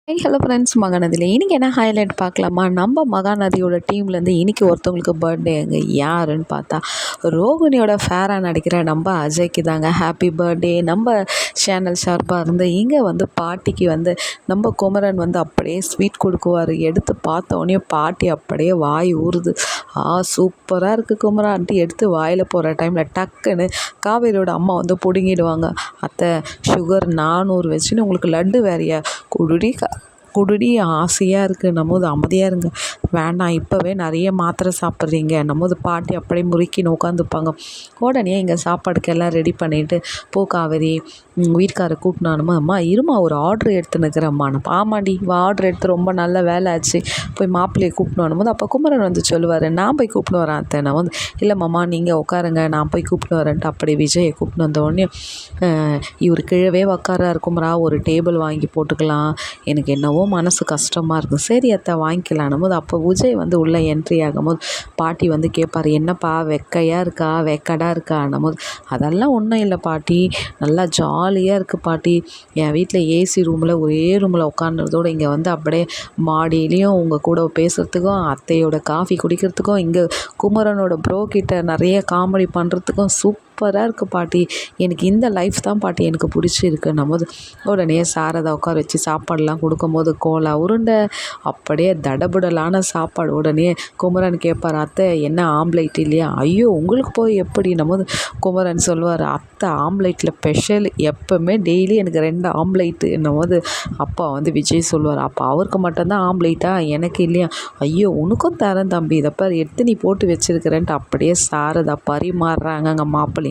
Hello friends, மகாநதியில் இன்றைக்கி என்ன highlight பார்க்கலாமா? நம்ம மகாநதியோட டீம்லேருந்து இன்றைக்கி ஒருத்தவங்களுக்கு பர்த்டேங்க. யாருன்னு பார்த்தா ரோகிணியோட ஃபேராக நடிக்கிற நம்ம அஜய்க்கு தாங்க ஹாப்பி பர்த்டே. நம்ம சேனல் ஷார்ப்பாக இருந்து இங்கே பாட்டிக்கு நம்ம குமரன் அப்படியே ஸ்வீட் கொடுக்குவார். எடுத்து பார்த்த உடனே பாட்டி அப்படியே வாய் ஊறுது. சூப்பராக இருக்குது குமரான்ட்டு எடுத்து வாயில் போகிற டைமில் டக்குன்னு காவேரியோட அம்மா பிடுங்கிடுவாங்க. அத்தை, சுகர் 400 வச்சுன்னு உங்களுக்கு லட்டு வேறையா? குடுடி ஆசையாக இருக்குது. நம்மது அமைதியாக இருங்க. வேண்டாம், இப்போவே நிறைய மாத்திரை சாப்பிட்றீங்க. நம்மது பாட்டி அப்படியே முறுக்கின்னு உட்காந்துப்பாங்க. உடனே இங்கே சாப்பாடுக்கு எல்லாம் ரெடி பண்ணிவிட்டு போ காவேரி, வீட்டுக்காரை கூட்டினானுமா? அம்மா இருமா, ஒரு ஆர்டர் எடுத்துன்னுக்கிறேம்மா. நான் ஆமாடி, ஆர்டர் எடுத்து ரொம்ப நல்ல வேலை ஆச்சு, போய் மாப்பிள்ளையை கூப்பிட்டு போது அப்போ குமரன் சொல்லுவார், நான் போய் கூப்பிட்டு வரேன் அத்தை. நான் இல்லைம்மாம்மா நீங்கள் உட்காருங்க, நான் போய் கூப்பிட்டு வரேன்ட்டு அப்படி விஜயை கூப்பிட்டு வந்த உடனே இவர் கீழவே உட்காரா இருக்கும்ரா, ஒரு டேபிள் வாங்கி போட்டுக்கலாம், எனக்கு என்னவோ மனசு கஷ்டமாக இருக்கும். சரி அத்தை வாங்கிக்கலான்னும் போது அப்போ விஜய் உள்ளே என்ட்ரி ஆகும்போது பாட்டி கேட்பார், என்னப்பா வெக்கையாக இருக்கா, வெக்கடாக இருக்கான்னும் போது அதெல்லாம் ஒன்றும் இல்லை பாட்டி, நல்லா ஜாலியாக இருக்குது பாட்டி. என் வீட்டில் ஏசி ரூமில் ஒரே ரூமில் உட்காந்துறதோடு இங்கே அப்படியே மாடியிலையும் உங்கள் கூட பேசுகிறதுக்கும், அத்தையோட காஃபி குடிக்கிறதுக்கும், இங்கே குமரனோட ப்ரோ கிட்ட நிறைய காமெடி பண்ணுறதுக்கும் சூப்பராக இருக்குது பாட்டி. எனக்கு இந்த லைஃப் தான் பாட்டி எனக்கு பிடிச்சிருக்குன்னும் போது உடனே சாரதா உட்கார வச்சு சாப்பாடெலாம் கொடுக்கும்போது கோலா உருண்டை அப்படியே தடபுடலான சாப்பாடு. உடனே குமரன் கேட்பார், அத்தை என்ன ஆம்லேட் இல்லையா? ஐயோ உங்களுக்கு போய் எப்படின்னும் போது குமரன் சொல்லுவார், அத்தை ஆம்லேட்டில் ஸ்பெஷல், எப்போவுமே டெய்லி எனக்கு 2 ஆம்லேட்டு என்னும் போது அப்பா விஜய் சொல்லுவார், அப்போ அவருக்கு மட்டும்தான் ஆம்லேட்டா, எனக்கு இல்லையா? ஐயோ உனக்கும் தரேன் தம்பி, இதை பாரு எடுத்து நீ போட்டு வச்சிருக்கிறேன்ட்டு அப்படியே சாரதா பரிமாறுறாங்க அங்கே மாப்பிள்ளை.